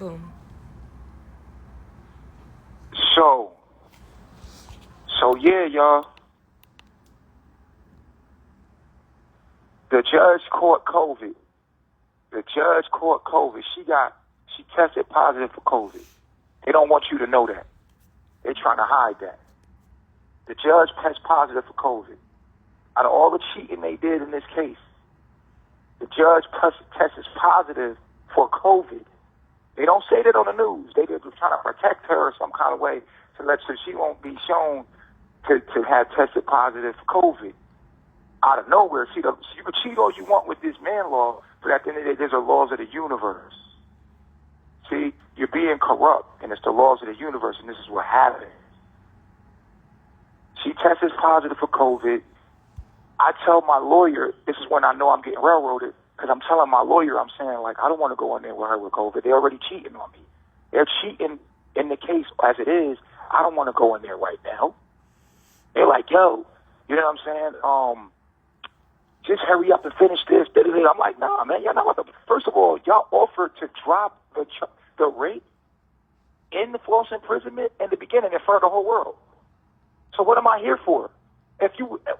Boom. So yeah, y'all. The judge caught COVID. She tested positive for COVID. They don't want you to know that. They're trying to hide that. The judge tests positive for COVID. Out of all the cheating they did in this case, the judge tests positive for COVID. They don't say that on the news. They just trying to protect her some kind of way so she won't be shown to have tested positive for COVID. Out of nowhere, see, you can cheat all you want with this man law, but at the end of the day, there's the laws of the universe. See, you're being corrupt, and it's the laws of the universe, and this is what happens. She tests positive for COVID. I tell my lawyer, this is when I know I'm getting railroaded, because I'm telling my lawyer, I'm saying, like, I don't want to go in there with her with COVID. They're already cheating on me. They're cheating in the case as it is. I don't want to go in there right now. They're like, yo, you know what I'm saying? Just hurry up and finish this. I'm like, nah, man, y'all not about to. First of all, y'all offered to drop the rate in the false imprisonment in the beginning in front of the whole world. So what am I here for?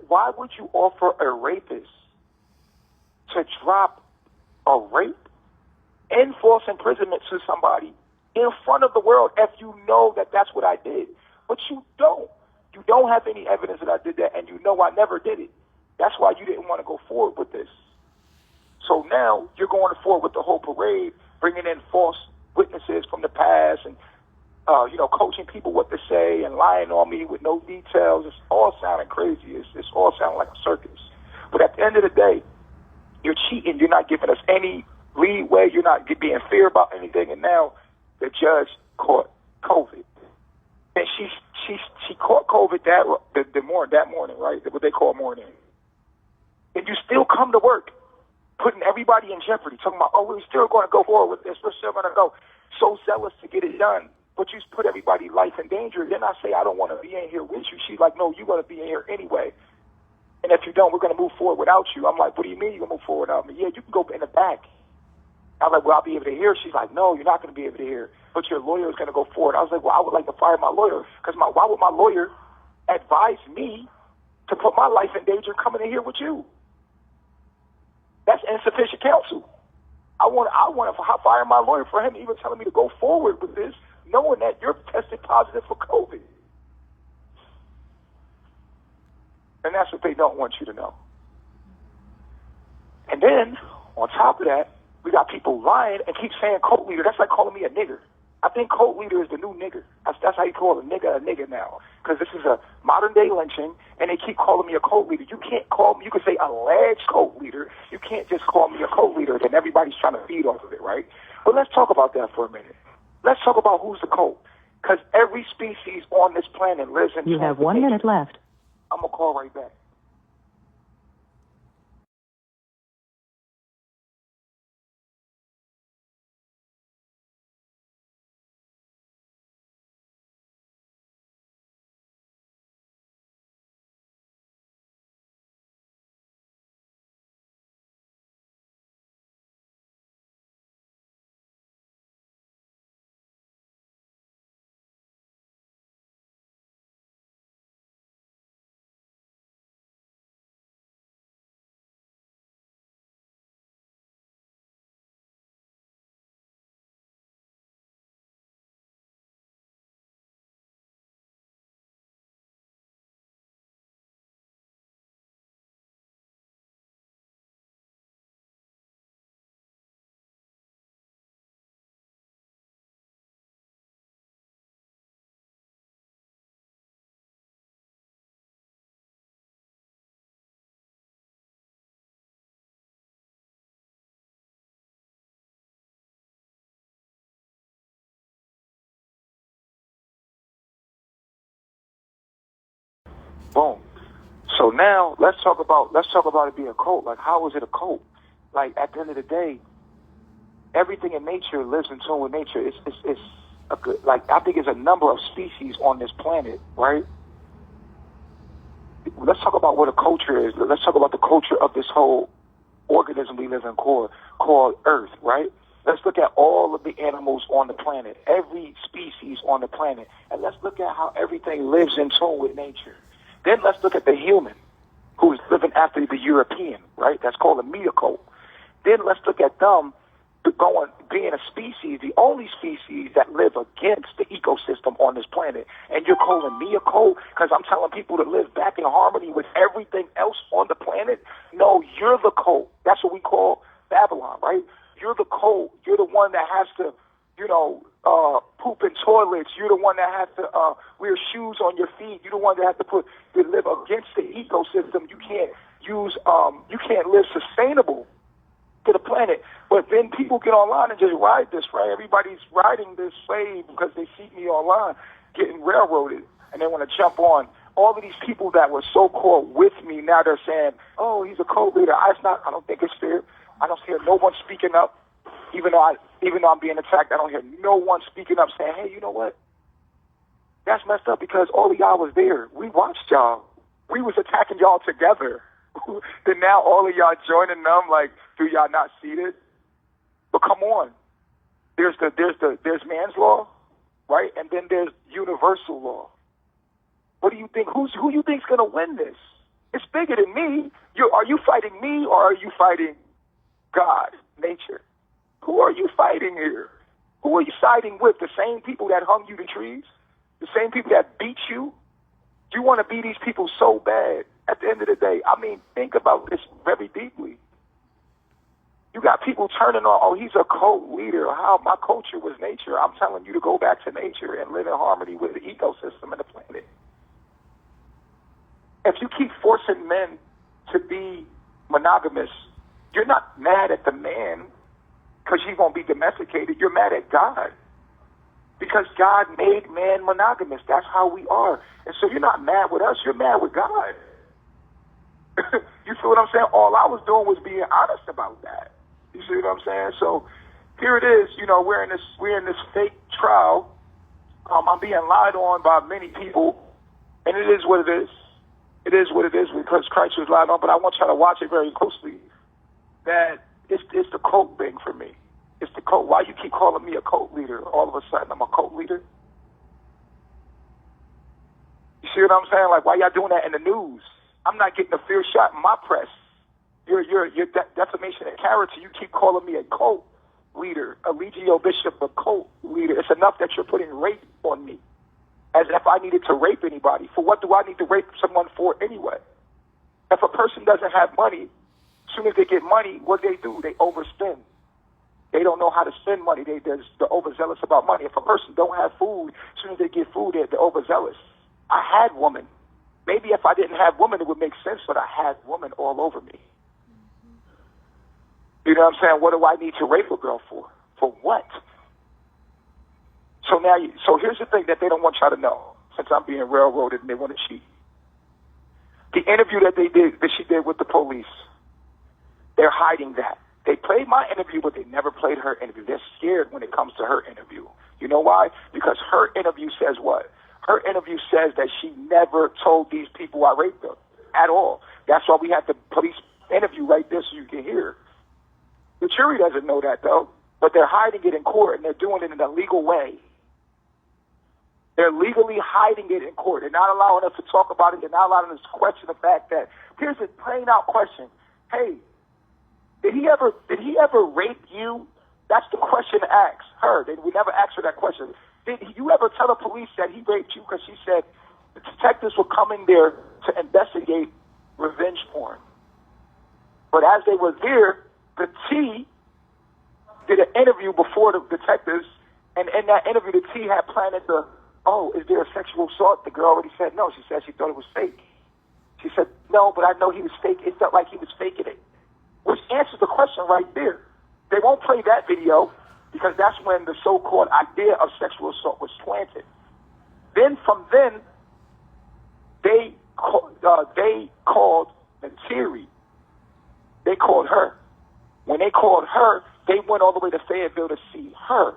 Why would you offer a rapist to drop a rape in false imprisonment to somebody in front of the world if you know that that's what I did? But you don't. You don't have any evidence that I did that, and you know I never did it. That's why you didn't want to go forward with this. So now you're going forward with the whole parade, bringing in false witnesses from the past and, coaching people what to say and lying on me with no details. It's all sounding crazy. It's all sounding like a circus. But at the end of the day, you're cheating. You're not giving us any leeway. You're not being fair about anything. And now the judge caught COVID. And she caught COVID that morning, right? What they call morning. And you still come to work, putting everybody in jeopardy, talking about, we're still going to go forward with this. We're still going to go. So zealous to get it done. But you put everybody's life in danger. Then I say, I don't want to be in here with you. She's like, no, you're going to be in here anyway. And if you don't, we're going to move forward without you. I'm like, what do you mean you're going to move forward without me? Yeah, you can go in the back. I'm like, well, I'll be able to hear. She's like, no, you're not going to be able to hear. But your lawyer is going to go forward. I was like, well, I would like to fire my lawyer. Because why would my lawyer advise me to put my life in danger coming in here with you? That's insufficient counsel. I want to fire my lawyer for him even telling me to go forward with this, knowing that you're tested positive for COVID. And that's what they don't want you to know. And then, on top of that, we got people lying and keep saying cult leader. That's like calling me a nigger. I think cult leader is the new nigger. That's how you call a nigger now. Because this is a modern day lynching, and they keep calling me a cult leader. You can't call me, you can say alleged cult leader. You can't just call me a cult leader, then everybody's trying to feed off of it, right? But let's talk about that for a minute. Let's talk about who's the cult. Because every species on this planet lives in... You have 1 minute left. I'm going to call right back. Boom. So now let's talk about it being a cult. Like, how is it a cult? Like, at the end of the day, everything in nature lives in tune with nature. It's a good, like, I think there's a number of species on this planet, right? Let's talk about what a culture is. Let's talk about the culture of this whole organism we live in called Earth, right? Let's look at all of the animals on the planet, every species on the planet, and let's look at how everything lives in tune with nature. Then let's look at the human who's living after the European, right? That's called a megacope. Then let's look at them being a species, the only species that live against the ecosystem on this planet. And you're calling me a cult because I'm telling people to live back in harmony with everything else on the planet? No, you're the cult. That's what we call Babylon, right? You're the cult. You're the one that has to, poop in toilets. You're the one that has to wear shoes on your feet. You're the one that has to live against the ecosystem. You can't live sustainable to the planet. But then people get online and just ride this, right? Everybody's riding this wave because they see me online getting railroaded and they want to jump on. All of these people that were so-called with me, now they're saying, oh, he's a cult leader. I don't think it's fair. I don't hear no one speaking up. Even though I'm being attacked, I don't hear no one speaking up saying, hey, you know what? That's messed up because all of y'all was there. We watched y'all. We was attacking y'all together. Then now all of y'all joining them, like, do y'all not see this? But come on. There's man's law, right? And then there's universal law. What do you think? Who you think's gonna win this? It's bigger than me. Are you fighting me or are you fighting God, nature? Who are you fighting here? Who are you siding with? The same people that hung you to trees? The same people that beat you? You want to be these people so bad. At the end of the day, I mean, think about this very deeply. You got people turning on, oh, he's a cult leader. How my culture was nature. I'm telling you to go back to nature and live in harmony with the ecosystem and the planet. If you keep forcing men to be monogamous, you're not mad at the man because he's going to be domesticated. You're mad at God because God made man monogamous. That's how we are. And so you're not mad with us. You're mad with God. You feel what I'm saying? All I was doing was being honest about that. You see what I'm saying? So here it is. We're in this fake trial. I'm being lied on by many people, and it is what it is. It is what it is because Christ was lied on. But I want y'all to watch it very closely. That it's the cult thing for me. It's the cult. Why you keep calling me a cult leader? All of a sudden, I'm a cult leader. You see what I'm saying? Like, why y'all doing that in the news? I'm not getting a fair shot in my press. Your defamation of character. You keep calling me a cult leader, a legio bishop, a cult leader. It's enough that you're putting rape on me, as if I needed to rape anybody. For what do I need to rape someone for anyway? If a person doesn't have money, as soon as they get money, what do? They overspend. They don't know how to spend money. They're overzealous about money. If a person don't have food, as soon as they get food, they're overzealous. I had women. Maybe if I didn't have women, it would make sense, but I had women all over me. You know what I'm saying? What do I need to rape a girl for? For what? So here's the thing that they don't want y'all to know, since I'm being railroaded and they want to cheat. The interview that she did with the police, they're hiding that. They played my interview, but they never played her interview. They're scared when it comes to her interview. You know why? Because her interview says what? Her interview says that she never told these people I raped them at all. That's why we have the police interview right there so you can hear. The jury doesn't know that, though, but they're hiding it in court, and they're doing it in a legal way. They're legally hiding it in court. They're not allowing us to talk about it. They're not allowing us to question the fact that, here's a plain-out question. Hey, did he ever rape you? That's the question to ask her. We never asked her that question. Did you ever tell the police that he raped you? Because she said the detectives were coming there to investigate revenge porn. But as they were there, the T did an interview before the detectives, and in that interview, the T had planted is there a sexual assault? The girl already said no. She said she thought it was fake. She said, no, but I know he was fake. It felt like he was faking it, which answers the question right there. They won't play that video because that's when the so-called idea of sexual assault was planted. Then they called Nateri. They called her. When they called her, they went all the way to Fayetteville to see her.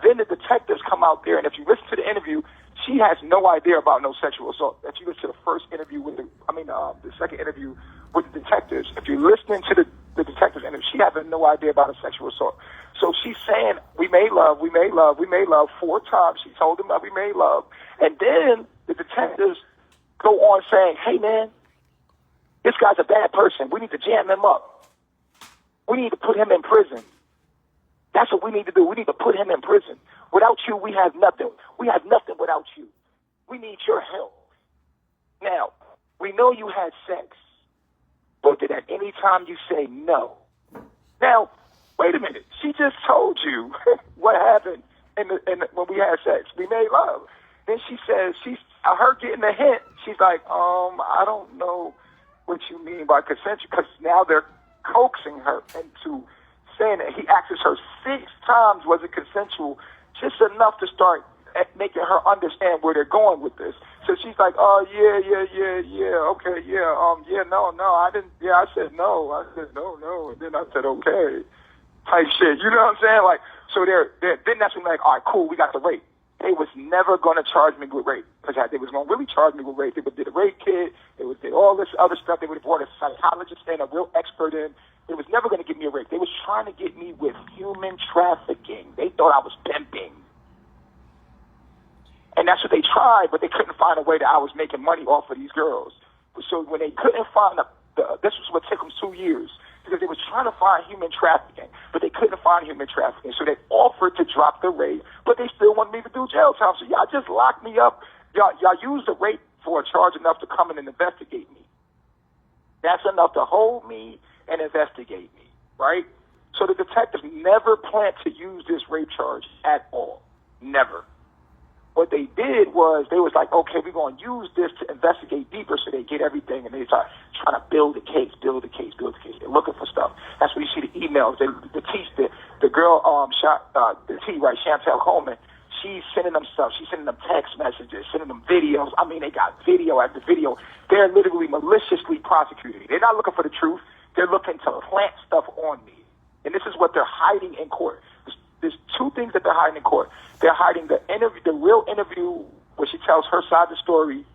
Then the detectives come out there, and if you listen to the interview, she has no idea about no sexual assault. If you listen to the first interview the second interview with the detectives, if you're listening to the detectives interview, she has no idea about a sexual assault. So she's saying, we made love 4 times. She told him that we made love. And then the detectives go on saying, hey, man, this guy's a bad person. We need to jam him up. We need to put him in prison. That's what we need to do. We need to put him in prison. Without you, we have nothing. We have nothing without you. We need your help. Now, we know you had sex, but did at any time you say no? Now, wait a minute. She just told you what happened when we had sex. We made love. Then she says, her getting a hint. She's like, I don't know what you mean by consensual, because now they're coaxing her into saying that he asks her 6 times, was it consensual, just enough to start making her understand where they're going with this. So she's like, oh, yeah, okay, no, I didn't, I said no, and then I said okay, type shit, you know what I'm saying? Like, so then that's when they're like, all right, cool, we got the rape. They was never going to charge me with rape, because they was going to really charge me with rape. They would did a rape kit, they would did all this other stuff, they would have brought a psychologist in, a real expert in. They was never going to give me a rape. They was trying to get me with human trafficking. They thought I was pimping. And that's what they tried, but they couldn't find a way that I was making money off of these girls. So when they couldn't find this was what took them 2 years, because they was trying to find human trafficking, but they couldn't find human trafficking. So they offered to drop the rape, but they still wanted me to do jail time. So y'all just locked me up. Y'all used the rape for a charge enough to come in and investigate me. That's enough to hold me and investigate me, right? So the detectives never planned to use this rape charge at all. Never. What they did was, they was like, okay, we're going to use this to investigate deeper, so they get everything, and they start trying to build the case. They're looking for stuff. That's when you see the emails. The girl, Chantel Coleman, she's sending them stuff. She's sending them text messages, sending them videos. I mean, they got video after video. They're literally maliciously prosecuting. They're not looking for the truth. They're looking to plant stuff on me. And this is what they're hiding in court. There's 2 things that they're hiding in court. They're hiding the real interview where she tells her side of the story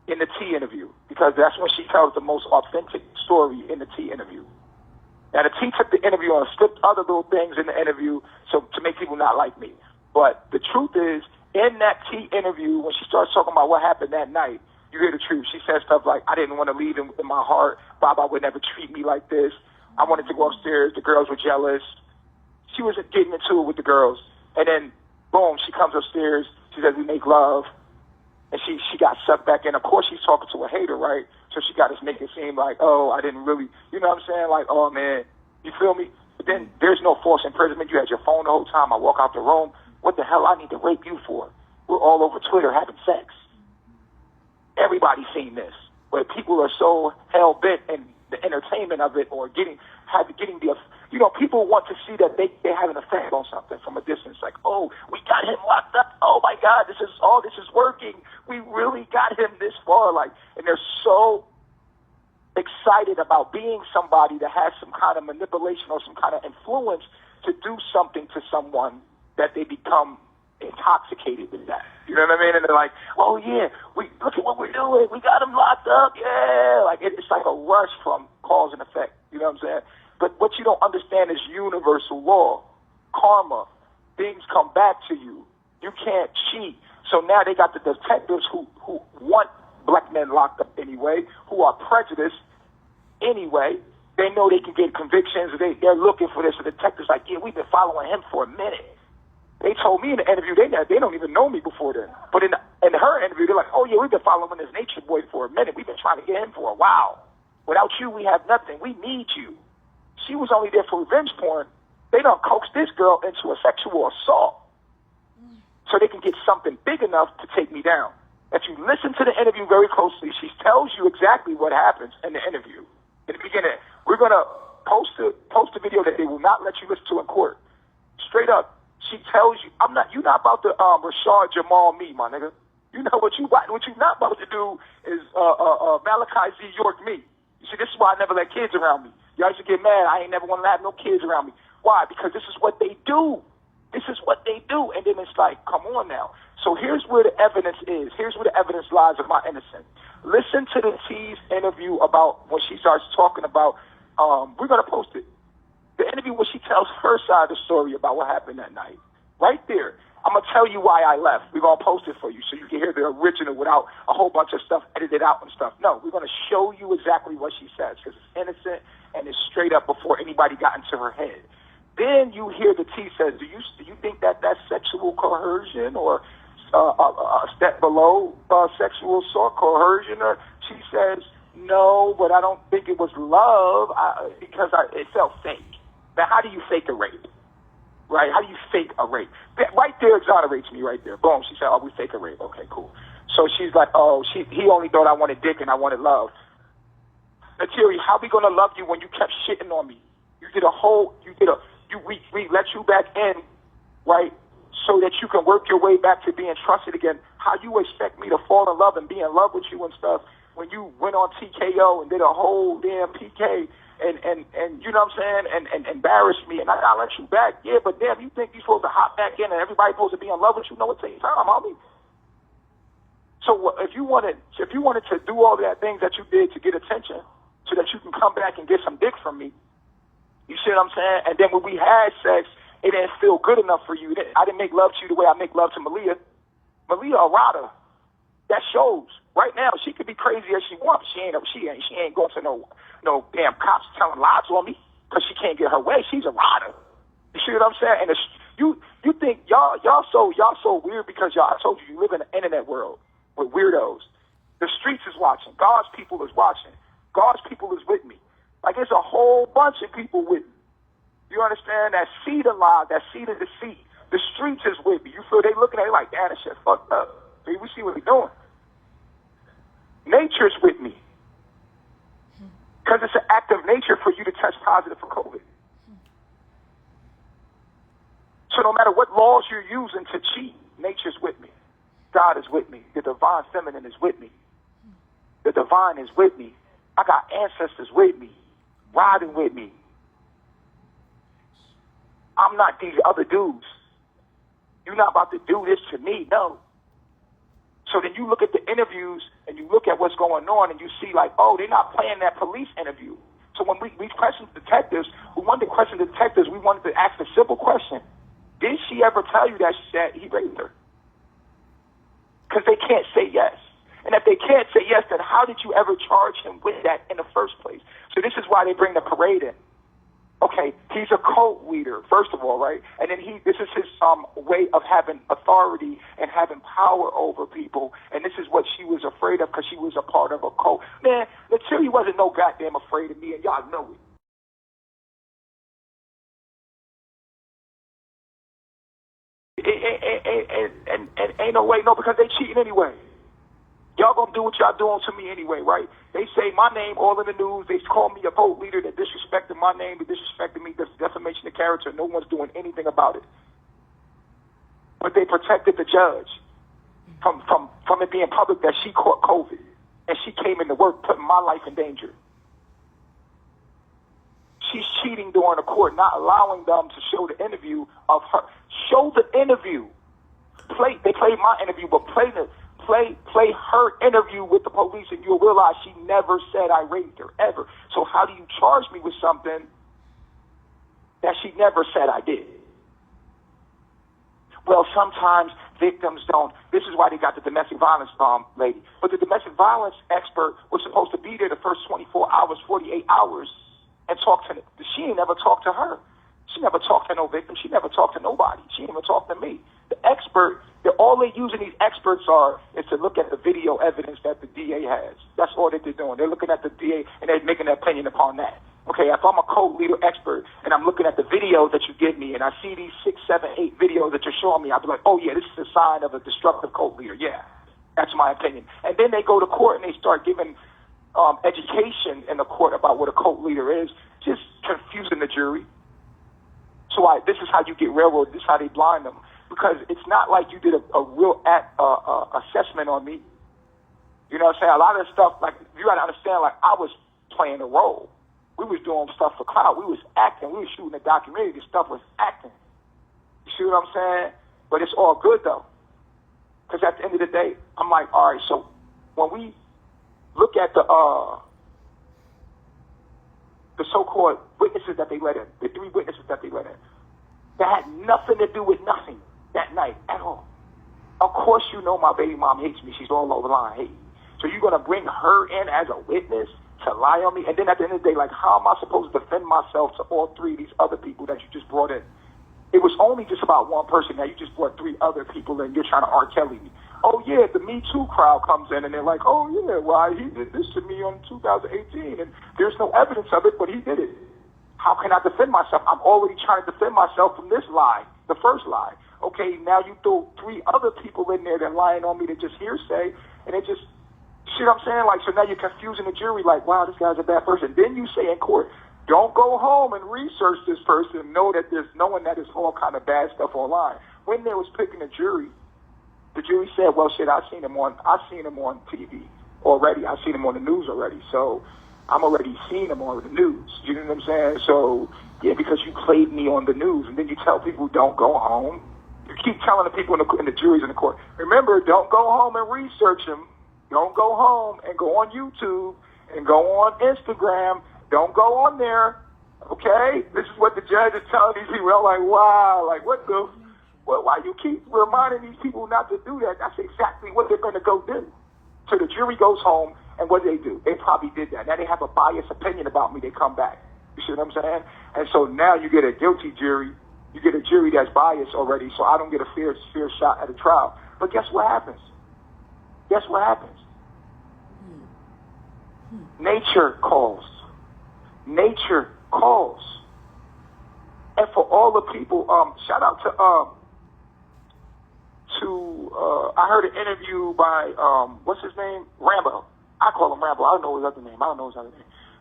in the T interview, because that's when she tells the most authentic story in the T interview. Now, the T took the interview and slipped other little things in the interview so to make people not like me. But the truth is, in that T interview, when she starts talking about what happened that night, you hear the truth. She says stuff like, I didn't want to leave him in my heart. Baba would never treat me like this. I wanted to go upstairs. The girls were jealous. She was getting into it with the girls. And then, boom, she comes upstairs. She says, we make love. And she got sucked back in. Of course, she's talking to a hater, right? So she got to make it seem like, oh, I didn't really, you know what I'm saying? Like, oh, man, you feel me? But then there's no false imprisonment. You had your phone the whole time. I walk out the room. What the hell I need to rape you for? We're all over Twitter having sex. Everybody's seen this. But people are so hell-bent in the entertainment of it, or getting the, you know, people want to see that they have an effect on something from a distance. Like, oh, we got him locked up. Oh my God, this is working. We really got him this far. Like, and they're so excited about being somebody that has some kind of manipulation or some kind of influence to do something to someone that they become intoxicated with that. You know what I mean? And they're like, oh yeah, look at what we're doing. We got him locked up. Yeah. Like, it's like a rush from cause and effect. You know what I'm saying? But what you don't understand is universal law, karma. Things come back to you. You can't cheat. So now they got the detectives who want black men locked up anyway, who are prejudiced anyway. They know they can get convictions. They're looking for this. The detectives like, yeah, we've been following him for a minute. They told me in the interview, they don't even know me before then. But in her interview, they're like, oh yeah, we've been following this Natureboy for a minute. We've been trying to get him for a while. Without you, we have nothing. We need you. She was only there for revenge porn. They don't coax this girl into a sexual assault so they can get something big enough to take me down. If you listen to the interview very closely, she tells you exactly what happens in the interview. In the beginning, we're going to post a video that they will not let you listen to in court. Straight up, she tells you, you're not about to Rashad Jamal me, my nigga. You know what you're not about to do is Malachi Z. York me. You see, this is why I never let kids around me. Y'all used to get mad. I ain't never want to have no kids around me. Why? Because this is what they do. This is what they do. And then it's like, come on now. So here's where the evidence is. Here's where the evidence lies of my innocence. Listen to the T's interview about when she starts talking about, we're going to post it. The interview where she tells her side of the story about what happened that night. Right there. I'm going to tell you why I left. We're going to post it for you so you can hear the original without a whole bunch of stuff edited out and stuff. No, we're going to show you exactly what she says because it's innocent and it's straight up before anybody got into her head. Then you hear the T says, do you think that that's sexual coercion or a step below sexual assault coercion? Or she says, no, but I don't think it was love because it felt fake. Now, how do you fake a rape? Right? How do you fake a rape? Right there exonerates me right there. Boom. She said, oh, we fake a rape. Okay, cool. So she's like, oh, he only thought I wanted dick and I wanted love. Nateri, how we going to love you when you kept shitting on me? We let you back in, right, so that you can work your way back to being trusted again. How you expect me to fall in love and be in love with you and stuff when you went on TKO and did a whole damn PK and you know what I'm saying, and embarrassed me, and I gotta let you back. Yeah, but damn, you think you're supposed to hop back in and everybody's supposed to be in love with you? No, it takes time, homie. So if you wanted to do all that things that you did to get attention so that you can come back and get some dick from me, you see what I'm saying? And then when we had sex, it didn't feel good enough for you. I didn't make love to you the way I make love to Malia. Malia a rider. That shows. Right now, she could be crazy as she wants. She ain't going to no damn cops telling lies on me because she can't get her way. She's a rider. You see what I'm saying? And you think y'all so weird because I told you live in the internet world with weirdos. The streets is watching. God's people is watching. God's people is with me. Like it's a whole bunch of people with me. You understand? That see the lie, that see the deceit. The streets is with me. You feel they looking at it like, damn, that shit fucked up. See, we see what we're doing. Nature's with me. Because it's an act of nature for you to test positive for COVID. So no matter what laws you're using to cheat, nature's with me. God is with me. The divine feminine is with me. The divine is with me. I got ancestors with me, riding with me. I'm not these other dudes. You're not about to do this to me, no. So then you look at the interviews and you look at what's going on and you see like, oh, they're not playing that police interview. So when we questioned detectives, we wanted to question detectives, we wanted to ask a simple question. Did she ever tell you that he raped her? Because they can't say yes. And if they can't say yes, then how did you ever charge him with that in the first place? So this is why they bring the parade in. Okay, he's a cult leader, first of all, right? And then this is his way of having authority and having power over people. And this is what she was afraid of because she was a part of a cult. Man, Nateri wasn't no goddamn afraid of me, and y'all know it. And ain't no way, no, because they cheating anyway. Y'all gonna do what y'all doing to me anyway, right? They say my name all in the news. They call me a cult leader that disrespected my name, that disrespected me, defamation of character. No one's doing anything about it. But they protected the judge from it being public that she caught COVID. And she came into work putting my life in danger. She's cheating during the court, not allowing them to show the interview of her. Show the interview. They played my interview, but play her interview with the police and you'll realize she never said I raped her, ever. So how do you charge me with something that she never said I did? Well, sometimes victims don't. This is why they got the domestic violence lady. But the domestic violence expert was supposed to be there the first 24 hours, 48 hours and talk to them. She ain't never talked to her. She never talked to no victim. She never talked to nobody. She didn't even talk to me. The expert, all they're using these experts is to look at the video evidence that the DA has. That's all that they're doing. They're looking at the DA and they're making an opinion upon that. Okay, if I'm a cult leader expert and I'm looking at the videos that you give me and I see these 6, 7, 8 videos that you're showing me, I'll be like, oh yeah, this is a sign of a destructive cult leader. Yeah, that's my opinion. And then they go to court and they start giving education in the court about what a cult leader is, just confusing the jury. So this is how you get railroaded. This is how they blind them. Because it's not like you did a real assessment on me. You know what I'm saying? A lot of stuff, like, you got to understand, like, I was playing a role. We was doing stuff for clout. We was acting. We was shooting a documentary. This stuff was acting. You see what I'm saying? But it's all good, though. Because at the end of the day, I'm like, all right, so when we look at the the so-called witnesses that they let in, the 3 witnesses that they let in, that had nothing to do with nothing that night at all. Of course you know my baby mom hates me. She's all over the line hating me. So you're going to bring her in as a witness to lie on me? And then at the end of the day, like, how am I supposed to defend myself to all 3 of these other people that you just brought in? It was only just about one person. Now you just brought 3 other people in. You're trying to R. Kelly me. Oh, yeah, the Me Too crowd comes in, and they're like, oh, yeah, well, he did this to me on 2018, and there's no evidence of it, but he did it. How can I defend myself? I'm already trying to defend myself from this lie, the first lie. Okay, now you throw 3 other people in there that lying on me that just hearsay, and it just, see what I'm saying? Like, so now you're confusing the jury, like, wow, this guy's a bad person. Then you say in court, don't go home and research this person and know that there's knowing that there's all kind of bad stuff online. When they was picking a jury, the jury said, well, shit, I've seen him on TV already. I've seen him on the news already. So I'm already seeing him on the news. You know what I'm saying? So, yeah, because you played me on the news. And then you tell people, don't go home. You keep telling the people in the juries in the court, remember, don't go home and research him. Don't go home and go on YouTube and go on Instagram. Don't go on there. Okay? This is what the judge is telling these people. I'm like, wow, like, what the... Well, why you keep reminding these people not to do that? That's exactly what they're going to go do. So the jury goes home, and what do? They probably did that. Now they have a biased opinion about me. They come back. You see what I'm saying? And so now you get a guilty jury. You get a jury that's biased already, so I don't get a fair shot at a trial. But guess what happens? Guess what happens? Nature calls. Nature calls. And for all the people, shout out to I heard an interview by, what's his name? Rambo. I call him Rambo. I don't know his other name.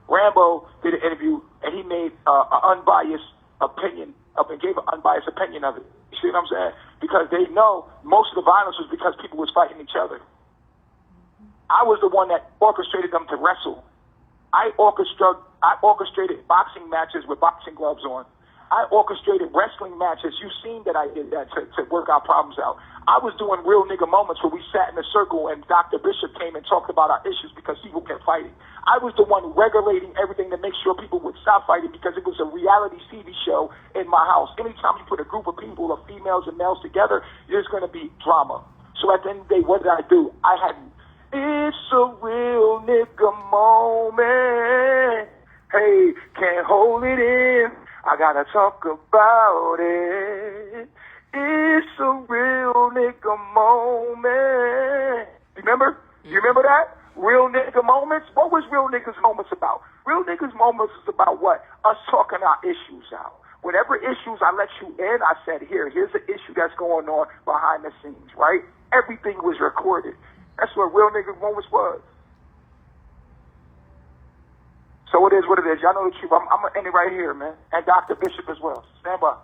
Rambo did an interview, and he made an unbiased opinion and gave an unbiased opinion of it. You see what I'm saying? Because they know most of the violence was because people was fighting each other. I was the one that orchestrated them to wrestle. I orchestrated boxing matches with boxing gloves on. I orchestrated wrestling matches. You've seen that I did that to work our problems out. I was doing real nigga moments where we sat in a circle and Dr. Bishop came and talked about our issues because people kept fighting. I was the one regulating everything to make sure people would stop fighting because it was a reality TV show in my house. Anytime you put a group of people, of females and males together, there's going to be drama. So at the end of the day, what did I do? I had, it's a real nigga moment. Hey, can't hold it in. I gotta talk about it. It's a real nigga moment. Remember? You remember that? Real nigga moments? What was real niggas moments about? Real niggas moments is about what? Us talking our issues out. Whatever issues I let you in, I said, here's the issue that's going on behind the scenes, right? Everything was recorded. That's what real nigga moments was. So it is what it is. Y'all know the truth. I'm going to end it right here, man. And Dr. Bishop as well. Stand by.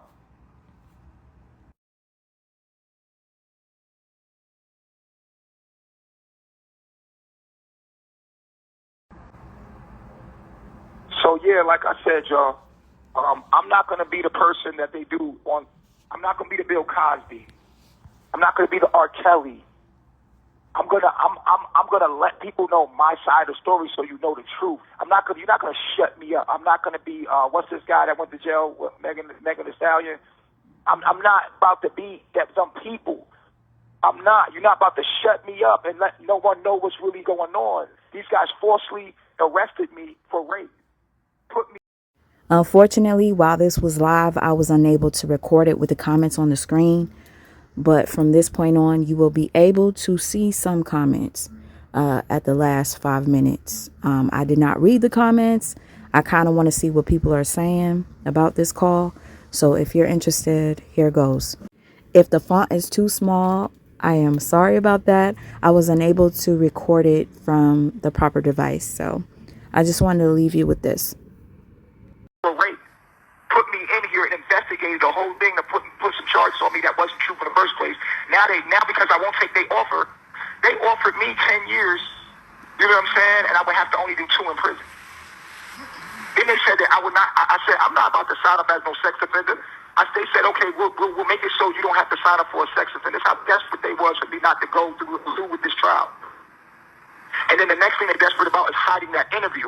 So, yeah, like I said, y'all, I'm not going to be the person that they do on, I'm not going to be the Bill Cosby. I'm not going to be the R. Kelly. I'm gonna let people know my side of the story so you know the truth. You're not gonna shut me up. I'm not gonna be what's this guy that went to jail with Megan Thee Stallion? I'm not about to be that some people. I'm not. You're not about to shut me up and let no one know what's really going on. These guys falsely arrested me for rape. Unfortunately, while this was live, I was unable to record it with the comments on the screen. But from this point on, you will be able to see some comments at the last 5 minutes. I did not read the comments. I kind of want to see what people are saying about this call. So if you're interested, here goes. If the font is too small, I am sorry about that. I was unable to record it from the proper device. So I just wanted to leave you with this. Rape. Put me in here and investigated the whole thing to put some charges on me that wasn't true in the first place. Now because I won't take their offer, they offered me 10 years, you know what I'm saying, and I would have to only do 2 in prison. Then they said that I would not, I said, I'm not about to sign up as no sex offender. They said, okay, we'll make it so you don't have to sign up for a sex offender. That's how desperate they was for me not to go through with this trial. And then the next thing they're desperate about is hiding that interview.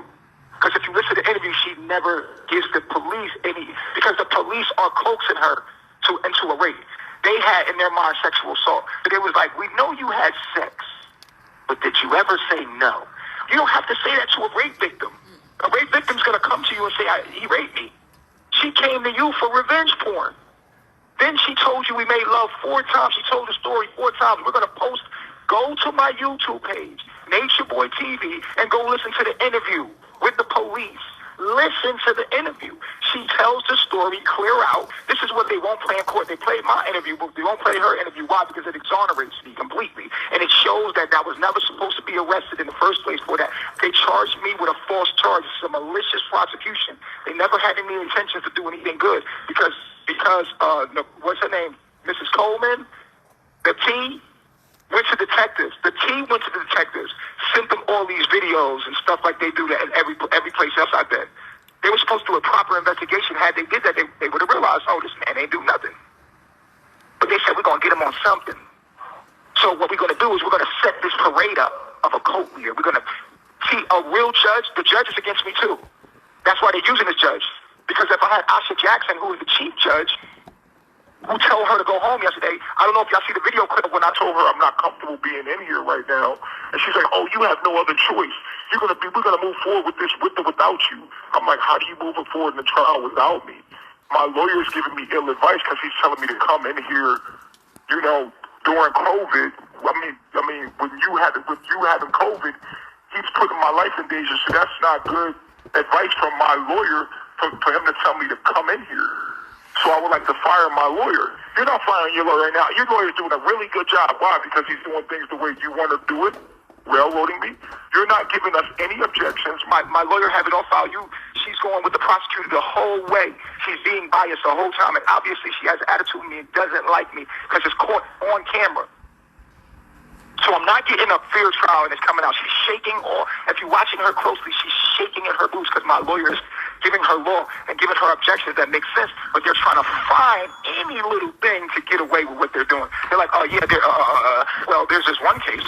Because if you listen to the interview, she never gives the police any, because the police are coaxing her into a rape. They had in their mind sexual assault. But it was like, we know you had sex, but did you ever say no? You don't have to say that to a rape victim. A rape victim's going to come to you and say, he raped me. She came to you for revenge porn. Then she told you we made love 4 times. She told the story 4 times. We're going to post. Go to my YouTube page, Natureboy TV, and go listen to the interview with the police. Listen to the interview. She tells the story clear out. This is what they won't play in court. They played my interview, but they won't play her interview. Why? Because it exonerates me completely. And it shows that I was never supposed to be arrested in the first place for that. They charged me with a false charge. It's a malicious prosecution. They never had any intentions to do anything good because what's her name? Mrs. Coleman, the T, went to detectives. The team went to the detectives, sent them all these videos and stuff like they do that in every place else I've been. They were supposed to do a proper investigation. Had they did that, they would have realized, oh, this man ain't do nothing. But they said, we're going to get him on something. So what we're going to do is we're going to set this parade up of a cult leader. We're going to see a real judge. The judge is against me, too. That's why they're using this judge. Because if I had Asha Jackson, who is the chief judge, who told her to go home yesterday. I don't know if y'all see the video clip when I told her I'm not comfortable being in here right now. And she's like, oh, you have no other choice. We're gonna move forward with this with or without you. I'm like, how do you move it forward in the trial without me? My lawyer's giving me ill advice because he's telling me to come in here, during COVID. I mean, when you having COVID, he's putting my life in danger. So that's not good advice from my lawyer for him to tell me to come in here. So I would like to fire my lawyer. You're not firing your lawyer right now. Your lawyer's doing a really good job. Why? Because he's doing things the way you want to do it, railroading me. You're not giving us any objections. My lawyer have it on file. She's going with the prosecutor the whole way. She's being biased the whole time. And obviously she has an attitude with me and doesn't like me because it's caught on camera. So I'm not getting a fair trial and it's coming out. She's shaking if you're watching her closely, she's shaking in her boots because my lawyer is giving her law and giving her objections that make sense, but they're trying to find any little thing to get away with what they're doing. They're like, oh yeah, well, there's one case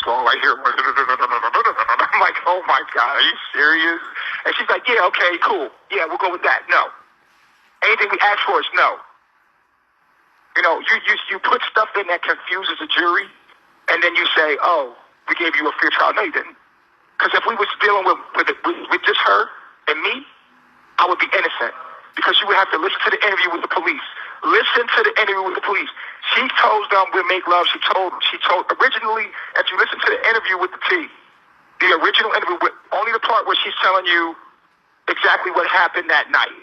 law right here. I'm like, oh my God, are you serious? And she's like, yeah, okay, cool. Yeah, we'll go with that. No. Anything we ask for is no. You put stuff in that confuses a jury, and then you say, oh, we gave you a fair trial. No, you didn't. Because if we was dealing with just her and me, I would be innocent because you would have to listen to the interview with the police. Listen to the interview with the police. She told them we'll make love. She told originally, if you listen to the interview with the T, the original interview, only the part where she's telling you exactly what happened that night.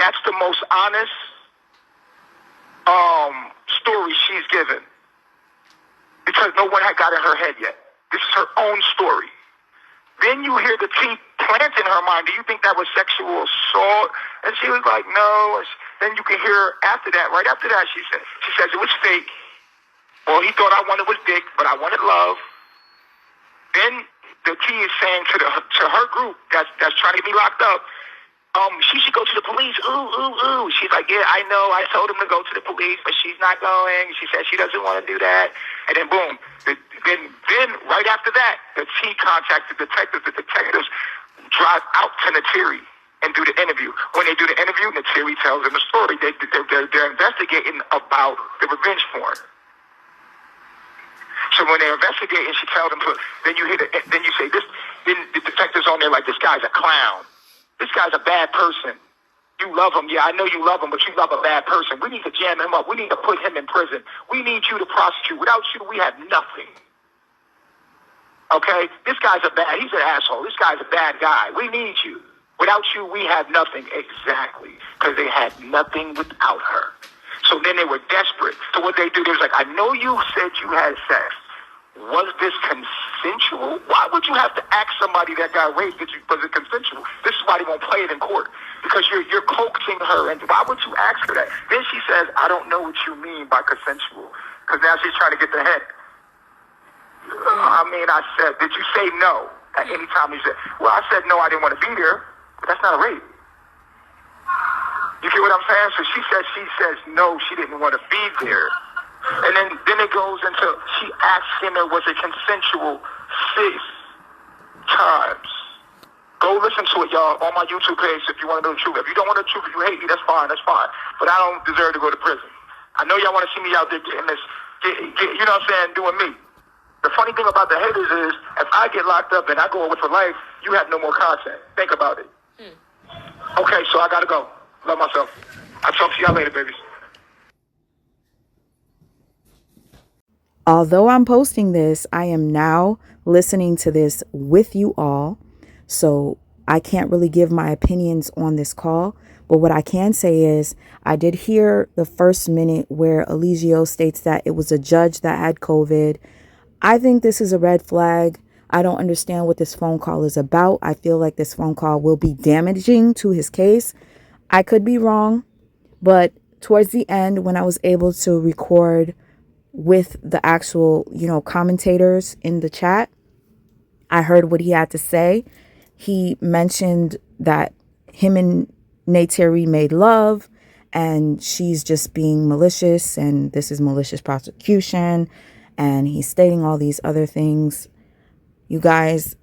That's the most honest story she's given because no one had got in her head yet. This is her own story. Then you hear the T plant in her mind, do you think that was sexual assault? And she was like, no. Then you can hear her right after that, she says it was fake. Well, he thought I wanted was dick, but I wanted love. Then the T is saying to her group that's trying to get me locked up, she should go to the police. Ooh. She's like, yeah, I know. I told him to go to the police, but she's not going. She said she doesn't want to do that. And then boom. Then right after that, the T contacted the detectives. The detectives drive out to Nateri and do the interview. When they do the interview, Nateri tells them the story. They're investigating about the revenge porn. So when they're investigating, she tells them then you say this. Then the detectives on there like, this guy's a clown. This guy's a bad person. You love him. Yeah, I know you love him, but you love a bad person. We need to jam him up. We need to put him in prison. We need you to prosecute. Without you, we have nothing. Okay? He's an asshole. This guy's a bad guy. We need you. Without you, we have nothing. Exactly. Because they had nothing without her. So then they were desperate. So what they do, they was like, I know you said you had sex. Was this consensual? Why would you have to ask somebody that got raped, was it consensual? This is why they won't play it in court. Because you're coaxing her, and why would you ask her that? Then she says, I don't know what you mean by consensual. Because now she's trying to get the head. I said, did you say no? At any time you said, well, I said no, I didn't want to be there. But that's not a rape. You get what I'm saying? So she says no, she didn't want to be there. And then it goes into, she asks him, was it consensual 6 times? Go go listen to it, y'all, on my YouTube page if you want to know the truth. If you don't want to know the truth, if you hate me, that's fine. But I don't deserve to go to prison. I know y'all want to see me out there getting this, you know what I'm saying, doing me. The funny thing about the haters is, if I get locked up and I go away for life, you have no more content. Think about it. Okay, so I gotta go. Love myself. I'll talk to y'all later, babies. Although I'm posting this, I am now listening to this with you all. So I can't really give my opinions on this call. But what I can say is I did hear the first minute where Eligio states that it was a judge that had COVID. I think this is a red flag. I don't understand what this phone call is about. I feel like this phone call will be damaging to his case. I could be wrong, but towards the end, when I was able to record with the actual, commentators in the chat, I heard what he had to say. He mentioned that him and Nayteri made love and she's just being malicious and this is malicious prosecution. And he's stating all these other things. You guys,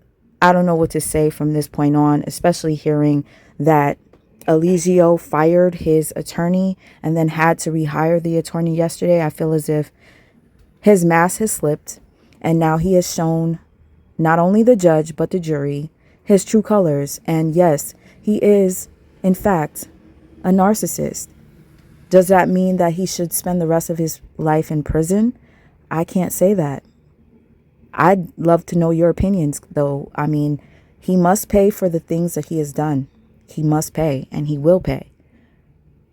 I don't know what to say from this point on, especially hearing that Eligio fired his attorney and then had to rehire the attorney yesterday. I feel as if his mask has slipped and now he has shown not only the judge, but the jury, his true colors. And yes, he is, in fact, a narcissist. Does that mean that he should spend the rest of his life in prison? I can't say that. I'd love to know your opinions, though. I mean, he must pay for the things that he has done. He must pay, and he will pay.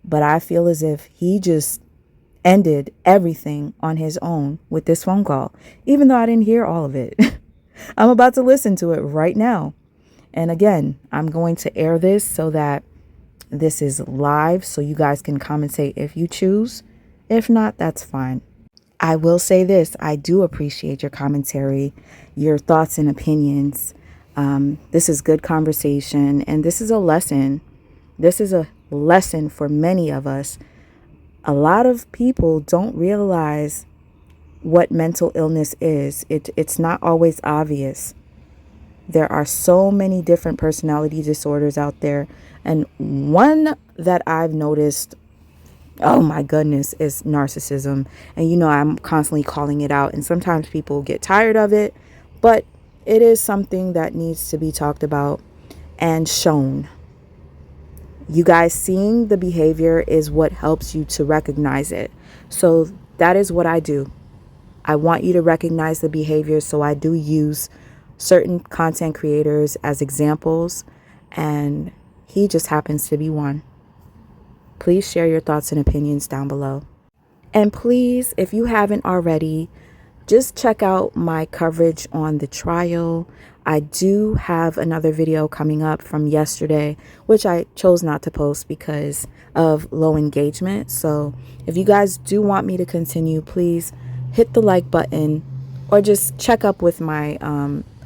But I feel as if he just ended everything on his own with this phone call, even though I didn't hear all of it. I'm about to listen to it right now. And again, I'm going to air this so that this is live so you guys can commentate if you choose. If not, that's fine. I will say this. I do appreciate your commentary, your thoughts and opinions. This is good conversation and this is a lesson. This is a lesson for many of us. A lot of people don't realize what mental illness is. It's not always obvious. There are so many different personality disorders out there. And one that I've noticed, oh my goodness, is narcissism. And I'm constantly calling it out. And sometimes people get tired of it. But it is something that needs to be talked about and shown. You guys seeing the behavior is what helps you to recognize it. So that is what I do. I want you to recognize the behavior. So I do use certain content creators as examples. And he just happens to be one. Please share your thoughts and opinions down below. And please, if you haven't already, just check out my coverage on the trial. I do have another video coming up from yesterday, which I chose not to post because of low engagement. So if you guys do want me to continue, please hit the like button or just check up with my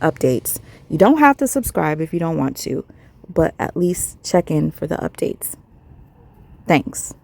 updates. You don't have to subscribe if you don't want to, but at least check in for the updates. Thanks.